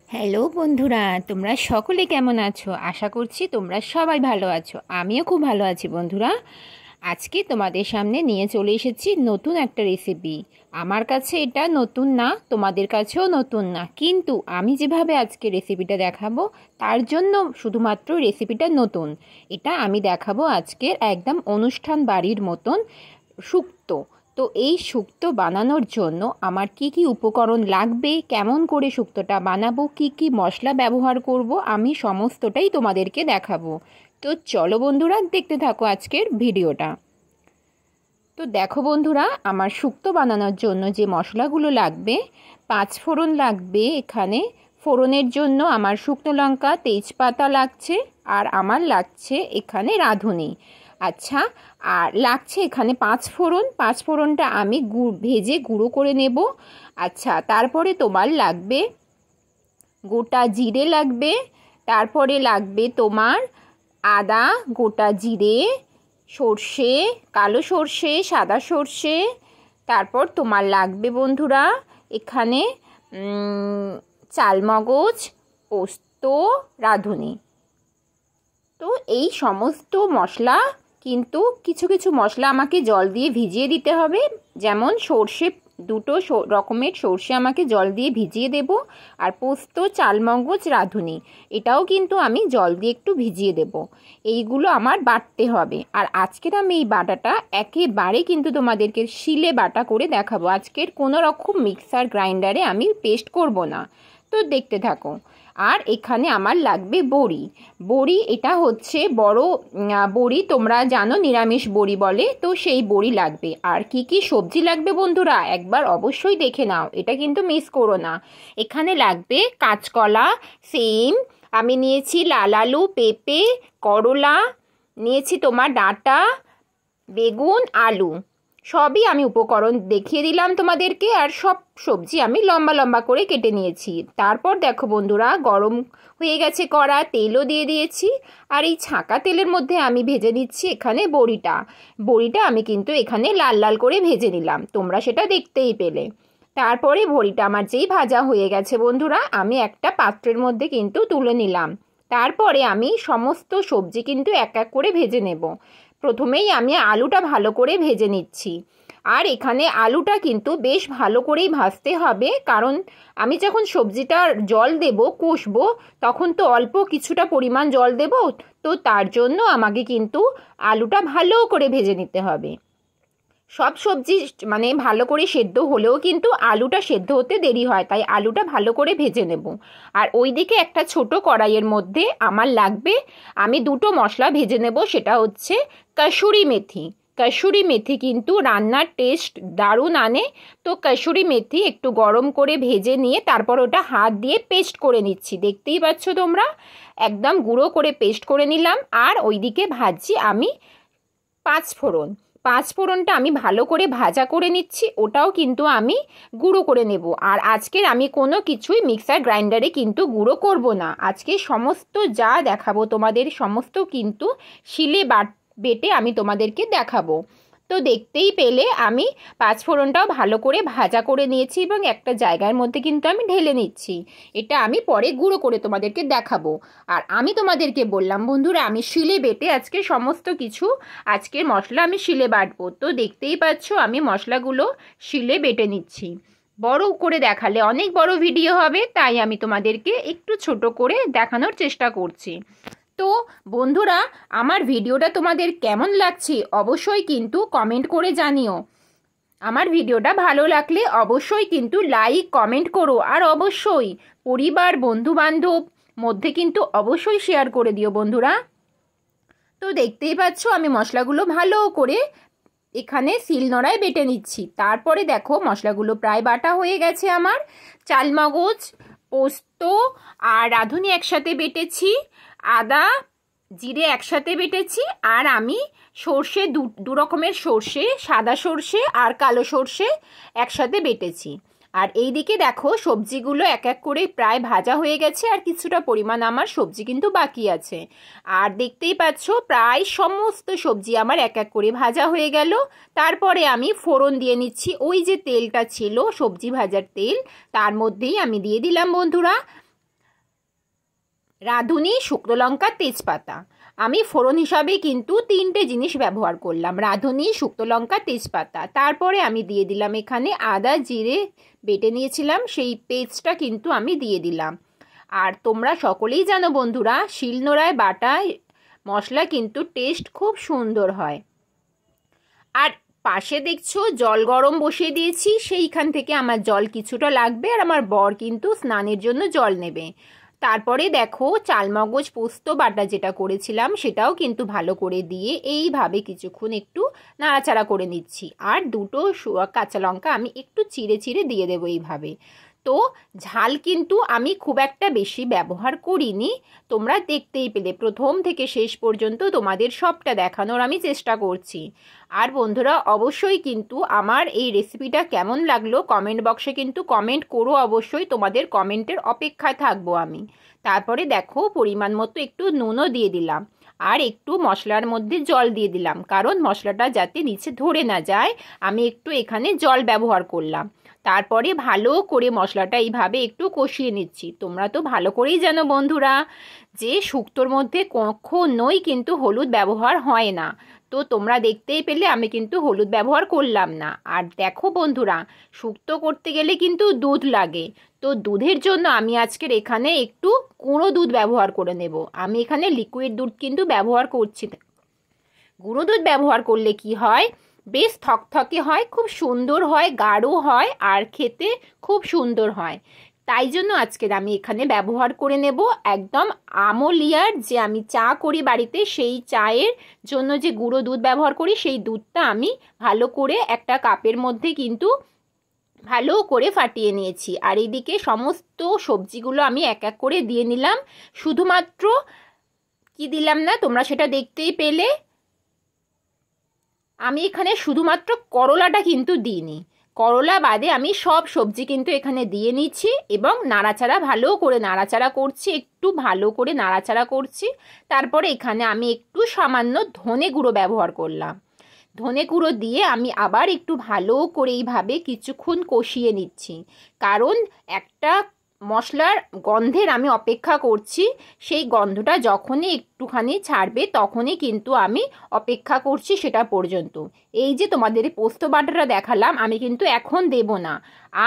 Hello বন্ধুরা, তোমরা সকলে কেমন আছো? আশা করছি তোমরা সবাই ভালো আছো। আমিও খুব ভালো আছি বন্ধুরা। আজকে তোমাদের সামনে নিয়ে চলে এসেছি নতুন একটা রেসিপি। আমার কাছে এটা নতুন না, তোমাদের কাছেও নতুন না, কিন্তু আমি যেভাবে আজকে রেসিপিটা দেখাবো তার জন্য শুধুমাত্র রেসিপিটা নতুন। এটা আমি দেখাবো আজকের একদম অনুষ্ঠান বাড়ির মতন শুক্তো। তো এই শুক্তো বানানোর জন্য আমার কি কি উপকরণ লাগবে, কেমন করে শুক্তোটা বানাবো, কি কি মশলা ব্যবহার করব, আমি সমস্তটাই তোমাদেরকে দেখাবো। তো চলো বন্ধুরা, দেখতে থাকো আজকের ভিডিওটা। তো দেখো বন্ধুরা, আমার শুক্তো বানানোর জন্য যে মশলাগুলো লাগবে, 5 ফোড়ন লাগবে এখানে। ফোড়নের জন্য আমার শুকনো লঙ্কা, তেজপাতা লাগছে, আর আমার লাগছে এখানে রাঁধুনি। আচ্ছা, আর লাগছে এখানে 5 ফোড়ন। 5 ফোড়নটা আমি ভেজে গুঁড়ো করে নেব। আচ্ছা, তারপরে তোমার লাগবে গোটা জিরে লাগবে, তারপরে লাগবে তোমার আদা, গোটা জিরে, সর্ষে, কালো সর্ষে, সাদা সর্ষে, তারপর তোমার লাগবে বন্ধুরা এখানে চালমগজ, পোস্ত, রাঁধুনি। তো এই সমস্ত মশলা কিন্তু কিছু কিছু মশলা আমাকে জল দিয়ে ভিজিয়ে দিতে হবে। যেমন সর্ষে, দুটো রকমের সর্ষে আমাকে জল দিয়ে ভিজিয়ে দেব, আর পোস্ত, চালমগজ, রাঁধুনি এটাও কিন্তু আমি জল দিয়ে একটু ভিজিয়ে দেব। এইগুলো আমার বাটতে হবে। আর আজকের আমি এই বাটাটা একেবারে কিন্তু তোমাদেরকে শিলে বাটা করে দেখাবো। আজকের কোনো রকম মিক্সার গ্রাইন্ডারে আমি পেস্ট করব না। তো দেখতে থাকো। আর এখানে আমার লাগবে বড়ি। বড়ি এটা হচ্ছে বড় বড়ি, তোমরা জানো নিরামিষ বড়ি বলে, তো সেই বড়ি লাগবে। আর কি কি সবজি লাগবে বন্ধুরা একবার অবশ্যই দেখে নাও, এটা কিন্তু মিস করো না। এখানে লাগবে কাঁচকলা, সিম, আমি নিয়েছি লাল আলু, পেঁপে, করলা, নিয়েছি তোমার ডাঁটা, বেগুন, আলু। সবই আমি উপকরণ দেখিয়ে দিলাম তোমাদেরকে, আর সব সবজি আমি লম্বা লম্বা করে কেটে নিয়েছি। তারপর দেখো বন্ধুরা, গরম হয়ে গেছে কড়া, তেলও দিয়ে দিয়েছি। আর এই ছাঁকা তেলের মধ্যে আমি ভেজে দিচ্ছি এখানে বড়িটা আমি কিন্তু এখানে লাল লাল করে ভেজে নিলাম, তোমরা সেটা দেখতেই পেলে। তারপরে বড়িটা আমার যেই ভাজা হয়ে গেছে বন্ধুরা, আমি একটা পাত্রের মধ্যে কিন্তু তুলে নিলাম। তারপরে আমি সমস্ত সবজি কিন্তু এক এক করে ভেজে নেব। প্রথমেই আমি আলুটা ভালো করে ভেজে নিচ্ছি। আর এখানে আলুটা কিন্তু বেশ ভালো করেই ভাজতে হবে, কারণ আমি যখন সবজিটার জল দেব, কষবো, তখন তো অল্প কিছুটা পরিমাণ জল দেব। তো তার জন্য আমাকে কিন্তু আলুটা ভালো করে ভেজে নিতে হবে। সব সবজি মানে ভালো করে সেদ্ধ হলেও কিন্তু আলুটা সেদ্ধ হতে দেরি হয়, তাই আলুটা ভালো করে ভেজে নেব। আর ওইদিকে একটা ছোট কড়াইয়ের মধ্যে আমার লাগবে, আমি দুটো মশলা ভেজে নেব, সেটা হচ্ছে কসুরি মেথি। কসুরি মেথি কিন্তু রান্নার টেস্ট দারুণ আনে। তো কসুরি মেথি একটু গরম করে ভেজে নিয়ে তারপর ওটা হাত দিয়ে পেস্ট করে নিচ্ছি, দেখতেই পাচ্ছ তোমরা, একদম গুঁড়ো করে পেস্ট করে নিলাম। আর ওইদিকে ভাজছি আমি 5 ফোড়ন। 5 ফোড়নটা আমি ভালো করে ভাজা করে নিচ্ছি, ওটাও কিন্তু আমি গুঁড়ো করে নেব। আর আজকের আমি কোনো কিছুই মিক্সার গ্রাইন্ডারে কিন্তু গুঁড়ো করব না, আজকে সমস্ত যা দেখাবো তোমাদের সমস্ত কিন্তু শিলে বেটে আমি তোমাদেরকে দেখাবো। তো দেখতেই পেলে আমি 5 ফোড়নটাও ভালো করে ভাজা করে নিয়েছি এবং একটা জায়গার মধ্যে কিন্তু আমি ঢেলে নিচ্ছি। এটা আমি পরে গুঁড়ো করে তোমাদেরকে দেখাবো। আর আমি তোমাদেরকে বললাম বন্ধুরা, আমি শিলে বেটে আজকে সমস্ত কিছু, আজকের মশলা আমি শিলে বাটবো। তো দেখতেই পাচ্ছ আমি মশলাগুলো শিলে বেটে নিচ্ছি। বড় করে দেখালে অনেক বড় ভিডিও হবে, তাই আমি তোমাদেরকে একটু ছোট করে দেখানোর চেষ্টা করছি। তো বন্ধুরা, আমার ভিডিওটা তোমাদের কেমন লাগছে অবশ্যই কিন্তু কমেন্ট করে জানিও। আমার ভিডিওটা ভালো লাগলে অবশ্যই কিন্তু লাইক কমেন্ট করো, আর অবশ্যই পরিবার বন্ধু বান্ধব মধ্যে কিন্তু অবশ্যই শেয়ার করে দিও বন্ধুরা। তো দেখতেই পাচ্ছ আমি মশলাগুলো ভালো করে এখানে শিলনোড়ায় বেটে নিচ্ছি। তারপরে দেখো মশলাগুলো প্রায় বাটা হয়ে গেছে আমার। চালমগজ, পোস্ত আর রাঁধুনি একসাথে বেটেছি, আদা জিরে একসাথে বেটেছি, আর আমি সর্ষে দু রকমের সর্ষে, সাদা সর্ষে আর কালো সর্ষে একসাথে বেটেছি। আর এই দিকে দেখো সবজিগুলো এক এক করে প্রায় ভাজা হয়ে গেছে, আর কিছুটা পরিমাণ আমার সবজি কিন্তু বাকি আছে। আর দেখতেই পাচ্ছ প্রায় সমস্ত সবজি আমার এক এক করে ভাজা হয়ে গেল। তারপরে আমি ফোড়ন দিয়ে নিচ্ছি, ওই যে তেলটা ছিল সবজি ভাজার তেল, তার মধ্যেই আমি দিয়ে দিলাম বন্ধুরা রাঁধুনি, শুকনো লঙ্কা, তেজপাতা। আমি ফোড়ন হিসাবে কিন্তু 3টে জিনিস ব্যবহার করলাম, রাঁধুনি, শুকনো লঙ্কা, তেজপাতা। তারপরে আমি দিয়ে দিলাম এখানে আদা জিরে বেটে নিয়েছিলাম, সেই পেস্টটা কিন্তু আমি দিয়ে দিলাম। আর তোমরা সকলেই জানো বন্ধুরা, শিলনোড়ায় বাটা মশলা কিন্তু টেস্ট খুব সুন্দর হয়। আর পাশে দেখছো জল গরম বসিয়ে দিয়েছি, সেইখান থেকে আমার জল কিছুটা লাগবে, আর আমার বর কিন্তু স্নানের জন্য জল নেবে। তারপরে দেখো চালমগজ পোস্ত বাটা যেটা করেছিলাম সেটাও কিন্তু ভালো করে দিয়ে এইভাবে কিছুক্ষণ একটু নাড়াচাড়া করে নিচ্ছি। আর 2টো কাঁচা লঙ্কা আমি একটু চিড়ে চিড়ে দিয়ে দেবো এইভাবে। তো ঝাল কিন্তু আমি খুব একটা বেশি ব্যবহার করিনি, তোমরা দেখতেই পেলে প্রথম থেকে শেষ পর্যন্ত তোমাদের সবটা দেখানোর আমি চেষ্টা করছি। আর বন্ধুরা অবশ্যই কিন্তু আমার এই রেসিপিটা কেমন লাগলো কমেন্ট বক্সে কিন্তু কমেন্ট করো, অবশ্যই তোমাদের কমেন্টের অপেক্ষায় থাকবো আমি। তারপরে দেখো পরিমাণ মতো একটু নুনও দিয়ে দিলাম, আর একটু মশলার মধ্যে জল দিয়ে দিলাম, কারণ মশলাটা যাতে নিচে ধরে না যায় আমি একটু এখানে জল ব্যবহার করলাম। তারপরে ভালো করে মশলাটা এইভাবে একটু কষিয়ে নিচ্ছি। তোমরা তো ভালো করেই জানো বন্ধুরা যে শুক্তোর মধ্যে কখনোই কিন্তু হলুদ ব্যবহার হয় না, তো তোমরা দেখতেই পেলে আমি কিন্তু হলুদ ব্যবহার করলাম না। আর দেখো বন্ধুরা, শুক্তো করতে গেলে কিন্তু দুধ লাগে, তো দুধের জন্য আমি আজকের এখানে একটু গুঁড়ো দুধ ব্যবহার করে নেব। আমি এখানে লিকুইড দুধ কিন্তু ব্যবহার করছি না। গুঁড়ো দুধ ব্যবহার করলে কি হয়, বেশ থকথকে হয়, খুব সুন্দর হয়, গাঢ় হয়, আর খেতে খুব সুন্দর হয়। তাই জন্য আজকের আমি এখানে ব্যবহার করে নেব একদম আমলিয়ার, যে আমি চা করি বাড়িতে সেই চায়ের জন্য যে গুঁড়ো দুধ ব্যবহার করি, সেই দুধটা আমি ভালো করে একটা কাপের মধ্যে কিন্তু ভালো করে ফাটিয়ে নিয়েছি। আর এইদিকে সমস্ত সবজিগুলো আমি এক এক করে দিয়ে নিলাম। শুধুমাত্র কি দিলাম না তোমরা সেটা দেখতেই পেলে, আমি এখানে শুধুমাত্র করলাটা কিন্তু দিইনি, করলা বাদে আমি সব সবজি কিন্তু এখানে দিয়ে নিচ্ছি এবং নাড়াচাড়া ভালো করে নাড়াচাড়া করছি, একটু ভালো করে নাড়াচাড়া করছি। তারপরে এখানে আমি একটু সামান্য ধনে গুঁড়ো ব্যবহার করলাম, ধনে গুঁড়ো দিয়ে আমি আবার একটু ভালো করে এইভাবে কিছুক্ষণ কষিয়ে নিচ্ছি, কারণ একটা মশলার গন্ধের আমি অপেক্ষা করছি। সেই গন্ধটা যখনই একটুখানি ছাড়বে তখনই কিন্তু আমি অপেক্ষা করছি সেটা পর্যন্ত। এই যে তোমাদের পোস্ত বাটাটা দেখালাম আমি কিন্তু এখন দেব না,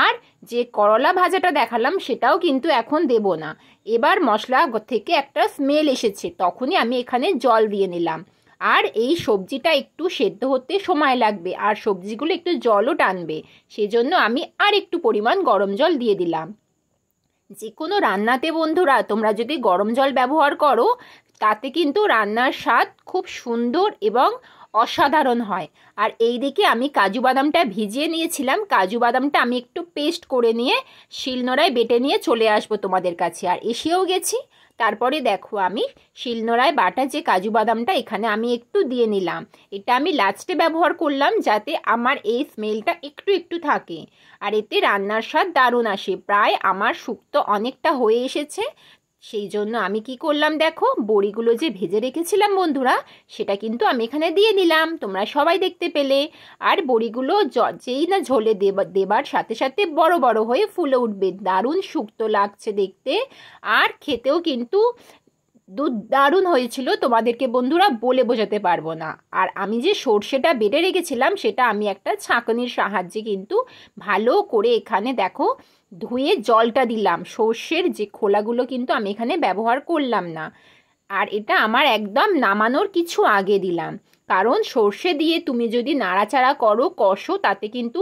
আর যে করলা ভাজাটা দেখালাম সেটাও কিন্তু এখন দেব না। এবার মশলা থেকে একটা স্মেল এসেছে, তখনই আমি এখানে জল দিয়ে নিলাম। আর এই সবজিটা একটু সেদ্ধ হতে সময় লাগবে, আর সবজিগুলো একটু জলও টানবে, সেজন্য আমি আর একটু পরিমাণ গরম জল দিয়ে দিলাম। যে কোনো রান্নাতে বন্ধুরা তোমরা যদি গরম জল ব্যবহার করো তাতে কিন্তু রান্নার স্বাদ খুব সুন্দর এবং অসাধারণ হয়। আর এই দিকে আমি কাজু বাদামটা ভিজিয়ে নিয়েছিলাম, কাজু বাদামটা আমি একটু পেস্ট করে নিয়ে শিলনোড়ায় বেটে নিয়ে চলে আসবো তোমাদের কাছে, আর এসেও গেছি। তারপরে দেখো আমি শিলনোড়ায় বাটা যে কাজু বাদামটা এখানে আমি একটু দিয়ে নিলাম, এটা আমি লাস্টে ব্যবহার করলাম যাতে আমার এই স্মেলটা একটু একটু থাকে, আর এতে রান্নার স্বাদ দারুণ আসে। প্রায় আমার শুক্তো অনেকটা হয়ে এসেছে, সেই জন্য আমি কি করলাম দেখো, বড়িগুলো যে ভেজে রেখেছিলাম বন্ধুরা সেটা কিন্তু আমি এখানে দিয়ে দিলাম, তোমরা সবাই দেখতে পেলে। আর বড়িগুলো যেই না ঝোলে দেবার সাথে সাথে বড় বড় হয়ে ফুলে উঠবে, দারুণ শুক্তো লাগছে দেখতে, আর খেতেও কিন্তু দারুণ হয়েছিল, তোমাদেরকে বন্ধুরা বলে বোঝাতে পারবো না। আর আমি যে সর্ষেটা বেটে রেখেছিলাম সেটা আমি একটা ছাঁকনির সাহায্যে কিন্তু ভালো করে এখানে দেখো ধুয়ে জলটা দিলাম, সর্ষের যে খোলাগুলো কিন্তু আমি এখানে ব্যবহার করলাম না। আর এটা আমার একদম নামানোর কিছু আগে দিলাম, কারণ সর্ষে দিয়ে তুমি যদি নাড়াচাড়া করো কষো তাতে কিন্তু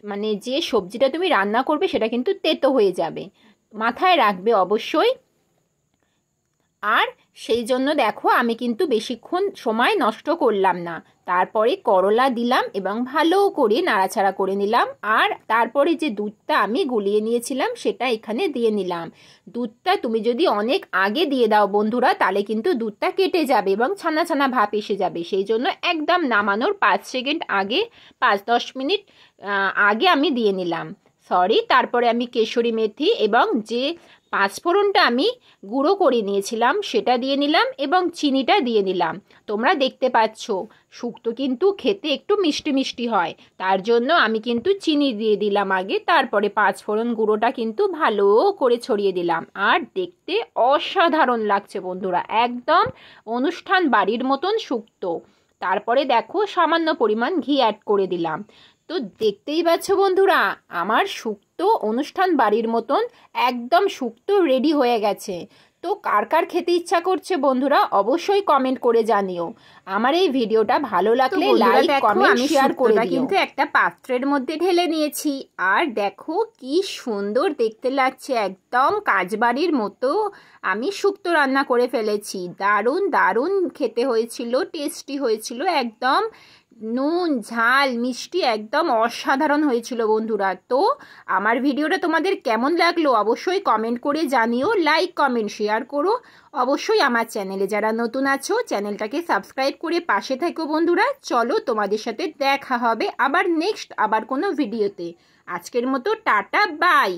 মানে যে সবজিটা তুমি রান্না করবে সেটা কিন্তু তেতো হয়ে যাবে, মাথায় রাখবে অবশ্যই। আর সেই জন্য দেখো আমি কিন্তু বেশিক্ষণ সময় নষ্ট করলাম না। তারপরে করলা দিলাম এবং ভালো করে নাড়াচাড়া করে নিলাম, আর তারপরে যে দুধটা আমি গুলিয়ে নিয়েছিলাম সেটা এখানে দিয়ে নিলাম। দুধটা তুমি যদি অনেক আগে দিয়ে দাও বন্ধুরা তাহলে কিন্তু দুধটা কেটে যাবে এবং ছানা ছানা ভাব এসে যাবে, সেই জন্য একদম নামানোর 5 সেকেন্ড আগে 5-10 মিনিট আগে আমি দিয়ে নিলাম। তারপরে আমি কেশরি মেথি এবং যে পাঁচফোড়নটা আমি গুঁড়ো করে নিয়েছিলাম সেটা দিয়ে নিলাম এবং চিনিটা দিয়ে নিলাম। তোমরা দেখতে পাচ্ছ শুক্তো কিন্তু খেতে একটু মিষ্টি মিষ্টি হয়, তার জন্য আমি কিন্তু চিনি দিয়ে দিলাম আগে, তারপরে পাঁচফোড়ন গুঁড়োটা কিন্তু ভালো করে ছড়িয়ে দিলাম। আর দেখতে অসাধারণ লাগছে বন্ধুরা, একদম অনুষ্ঠান বাড়ির মতন শুক্তো। তারপরে দেখো সামান্য পরিমাণ ঘি অ্যাড করে দিলাম। তো দেখতেই পাচ্ছ বন্ধুরা, আমার শুক্তো অনুষ্ঠান বাড়ির মতন একদম শুক্তো রেডি হয়ে গেছে। তো কার কার খেতে ইচ্ছা করছে বন্ধুরা অবশ্যই কমেন্ট করে জানিও। আমার এই ভিডিওটা ভালো লাগলে লাইক কমেন্ট শেয়ার করে দিও। কিন্তু একটা পাত্রের মধ্যে ঢেলে নিয়েছি, আর দেখো কি সুন্দর দেখতে লাগছে, একদম কাজবাড়ির মতো আমি শুক্তো রান্না করে ফেলেছি। দারুণ দারুণ খেতে হয়েছিল, টেস্টি হয়েছিল, একদম নুন ঝাল মিষ্টি একদম অসাধারণ হয়েছিল বন্ধুরা। তো আমার ভিডিওটা তোমাদের কেমন লাগলো অবশ্যই কমেন্ট করে জানিও, লাইক কমেন্ট শেয়ার করো। অবশ্যই আমার চ্যানেলে যারা নতুন আছো চ্যানেলটাকে সাবস্ক্রাইব করে পাশে থেকো বন্ধুরা। চলো তোমাদের সাথে দেখা হবে আবার নেক্সট কোনো ভিডিওতে। আজকের মতো টাটা বাই।